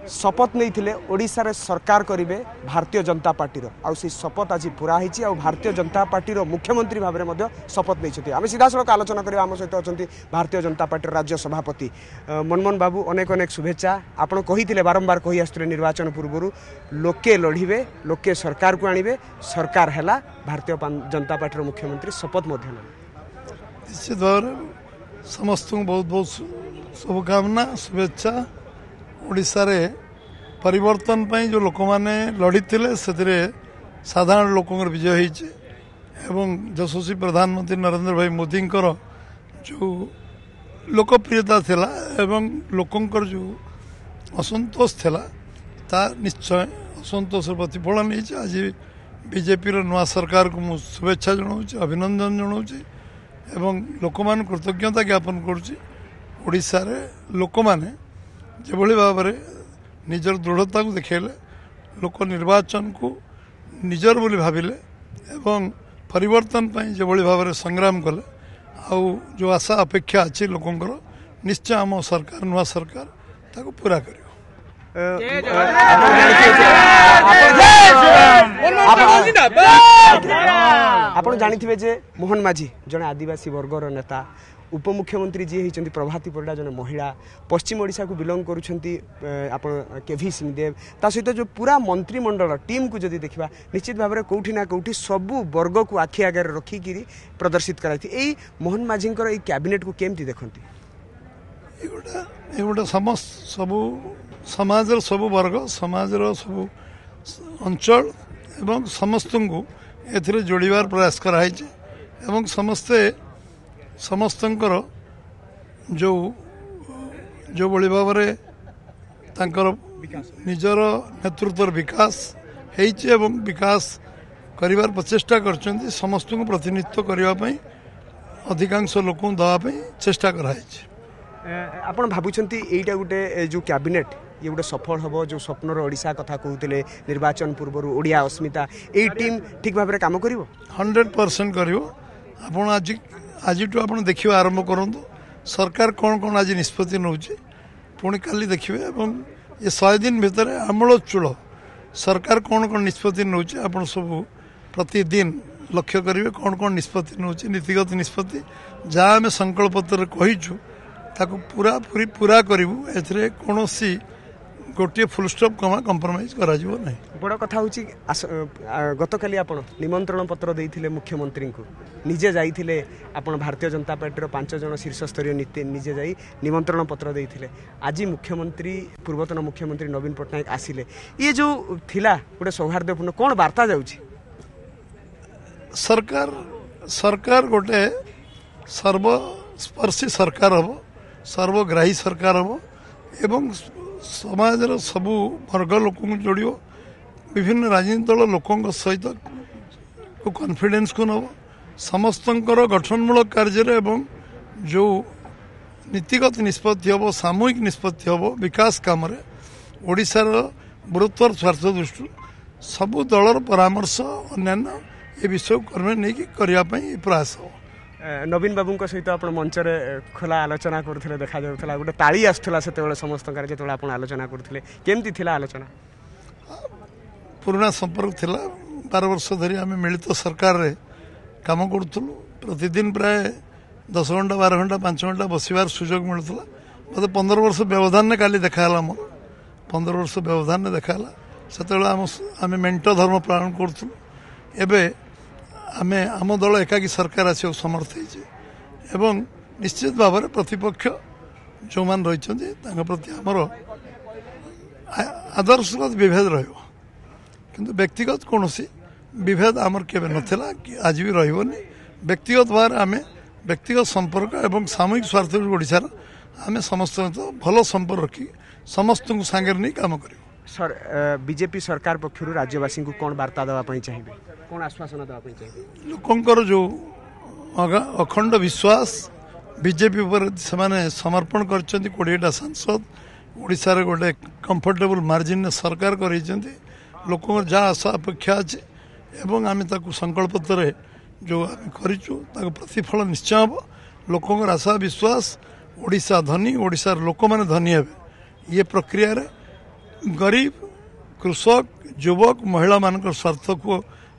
शपथ नहीं ओडिशा रे सरकार करेंगे भारतीय जनता पार्टी आउ से शपथ आज पूरा होती भारतीय जनता पार्टी मुख्यमंत्री भाव में शपथ नहीं आम सीधा सड़क आलोचना करें आम सहित अच्छा भारतीय जनता पार्टी राज्य सभापति मनमोहन बाबू अनेक अनेक शुभेच्छा आपड़ कही बारंबार कही आसुले निर्वाचन पूर्व लोके लड़े लोके सरकार को आणवे सरकार है भारतीय जनता पार्टी मुख्यमंत्री शपथ निश्चित भाव समस्त बहुत बहुत शुभकामना शुभेच्छा ओडिशा रे परिवर्तन पई जो लोक माने लड़ी से साधारण लोकों विजय होइछे एवं यशस्वी प्रधानमंत्री नरेंद्र भाई मोदी जो लोकप्रियता थिला एवं लोकंकर जो असंतोष थिला ता निश्चय असंतोष प्रतिफलन नहीं आज बीजेपी नुआ सरकार को मु शुभेच्छा जनाऊँ अभिनंदन जनाऊँ एवं लोक मान कृतज्ञता ज्ञापन करुच्चा लोक मैंने जो भाव में निजर दृढ़ता को देखेले लोक निर्वाचन को निजर बोली भाविले एवं परिवर्तन पर जो भाव में संग्राम कले आउ जो आशा अपेक्षा अच्छी लोकंर निश्चय आम सरकार नुआ सरकार ताको पूरा कर आप जानी जे मोहन माझी जड़े आदिवासी वर्गर नेता उपमुख्यमंत्री जी होती प्रभाती परिडा जन महिला पश्चिम ओडिशा को बिलोंग कर केवी सिंहदेव ता सहित जो पूरा मंत्रिमंडल टीम को जदि देखा निश्चित भाव में कौटी ना कौटी सबू वर्ग को आखि आगे रखिकी प्रदर्शित कराई मोहन माझी कैबिनेट को केमती देखती गोटे समस्त सबू समाज सबू वर्ग समाज सबू अंचल एवं समस्त को एथिरे जोड़ार प्रयास कराई एवं समस्ते समस्तंकर जो जो बड़ी भाव में तांकर निजर नेतृत्व विकास एवं विकास करिवार प्रचेष्टा करछन्ती समस्त को प्रतिनिधित्व करने अधिकांश लोक दवाई चेष्टा कराई आपण भावुंट यहीटा गोटे जो कैबिनेट ये गोटे सफल हम जो स्वप्नर ओडिशा कथा कहते निर्वाचन पूर्व ओडिया अस्मिता यही टीम ठीक भाव में काम कर 100% कर आज आप देखिए आरंभ करूँ सरकार कौन कौन आज निष्पत्ति नौचे पुणी काली देखिए ये 100 दिन भितर आमूल चूल सरकार कौन कौन निष्पत्ति नौचे आप सब प्रतिदिन लक्ष्य करेंगे कौन कौन निष्पत्ति नौचे नीतिगत निष्पत्ति जहाँ आम संकल्प पत्र कहीचु ताको पूरा पूरी पूरा करूँ ए कौन गोटे फुल स्टॉप कंप्रोमाइज करा नहीं बड़ कथा हूँ गतकाली आप निमंत्रण पत्र देते मुख्यमंत्री को निजे जाइए आप भारतीय जनता पार्टी 5 जन शीर्ष स्तरीय निजे जाई निमंत्रण पत्र देते आज मुख्यमंत्री पूर्वतन मुख्यमंत्री नवीन पट्टनायक आसिले ये जो थिला गोटे सौहार्दपूर्ण कौन वार्ता जाउछि सरकार सरकार गोटे सर्वस्पर्शी सरकार हम सर्वग्राही सरकार हम एवं समाज सबू वर्ग लोक जोड़ विभिन्न राजनीतिक दल लोकों सहित कॉन्फिडेंस को नब समस्तंकर गठनमूलक कार्य एवं जो नीतिगत निष्पत्ति हम सामूहिक निष्पत्ति हम विकास काम ओडिशार बृहत्तर स्वार्थ दृष्टि सबू दलर परामर्श अन्य ये विषय कर्म नहीं करने प्रयास हो नवीन बाबू सहित आप मंच खोला आलोचना करते देखा जाऊला गोटे ताली आसला से समस्त जो आप आलोचना करते केमती थिला आलोचना पुराना संपर्क थिला 12 वर्ष धरी आम मिलित सरकार रे काम करूँ प्रतिदिन प्राय 10 घंटा 12 घंटा 5 घंटा बसवार सुजोग मिलूला मत 15 वर्ष व्यवधान ने काली देखाला मोर 15 वर्ष व्यवधान ने देखाला से आम मेंट धर्म पालन करूँ एवं आम आम दल एकाकी सरकार आस समर्थ एवं निश्चित भाव में प्रतिपक्ष जो मान रही प्रति आमर आदर्शगत विभेद रु व्यक्तिगत कौन विभेद आमर केवे नाला कि आज भी रही व्यक्तिगत भाव आम व्यक्तिगत संपर्क एवं सामूहिक स्वार्थ ओडिशार आम समस्त भल संपर्क रखी समस्त को सांगे नहीं काम कर सर बीजेपी सरकार पक्षर राज्यवासी को कौन वार्ता देवाई चाहिए कौन आश्वासन देवाई चाहिए लोकंकर जो अखंड विश्वास बीजेपी पर से समर्पण कर 20टा सांसद ओडिशा रे गोटे कंफर्टेबल मार्जिन सरकार कर लोक जहाँ आशा अपेक्षा अच्छे एवं आम संकल्प पत्र जो आम कर प्रतिफल निश्चय हम लोकंर आशा विश्वास ओडिशा धनी ओडिशार लोक मैंने धनी हे ये प्रक्रिया गरीब कृषक युवक महिला मान स्वार्थ को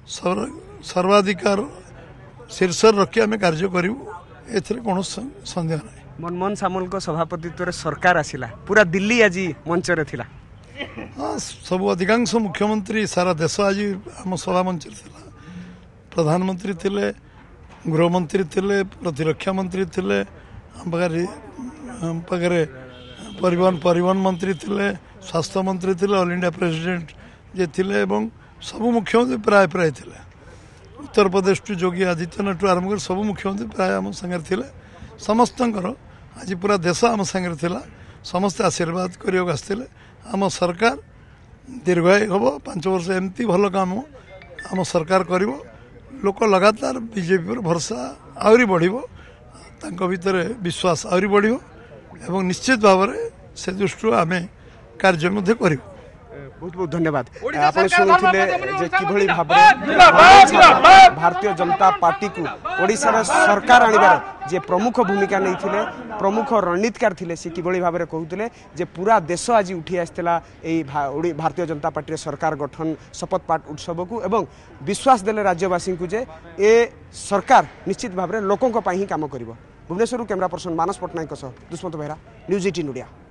सर्वाधिकार शीर्ष रखी आम कार्य करूँ कौन सन्देह ना। मनमोहन सामल को सभापतित्व सरकार आसिला पूरा दिल्ली आज मंच रे थिला। हाँ सब अधिकांश मुख्यमंत्री सारा देश आज आम सभा मंच प्रधानमंत्री थिले गृहमंत्री थिले प्रतिरक्षा मंत्री थिले पाखे परिवहन मंत्री थिले स्वास्थ्य मंत्री थिले ऑल इंडिया प्रेसिडेंट जे थिले एवं सब मुख्यमंत्री प्राय प्राय थिले उत्तर प्रदेश टू योगी आदित्यनाथ टू आरंभ कर सब मुख्यमंत्री प्राय आम सागर थिले समस्तंकर आज पूरा देश आम सागर थिला समस्ते आशीर्वाद करने आसते आम सरकार दीर्घायु हम 5 वर्ष एमती भल काम आम सरकार कर लोक लगातार बीजेपी पर भरोसा आहरी बढ़ भीतर विश्वास आहरी बढ़ एवं निश्चित भाव से दृष्टि आम कार्य करूँ। बहुत बहुत धन्यवाद। आपण शुणुले किभली भाव भारतीय जनता पार्टी को ओडिशार सरकार आनिबार जे प्रमुख भूमिका नहीं थिले प्रमुख रणनीतिकार थिले से किभली भाव कहते जे पूरा देश आज उठी आसला भारतीय जनता पार्टी सरकार गठन शपथ पाठ उत्सव को एवं विश्वास देले राज्यवासी को जे ए सरकार निश्चित भाव लोकों ही काम करिवो। भुवनेश्वर कैमरा पर्सन मानस पट्टनायक दुष्मंत बेहरा न्यूज 18 ओडिया।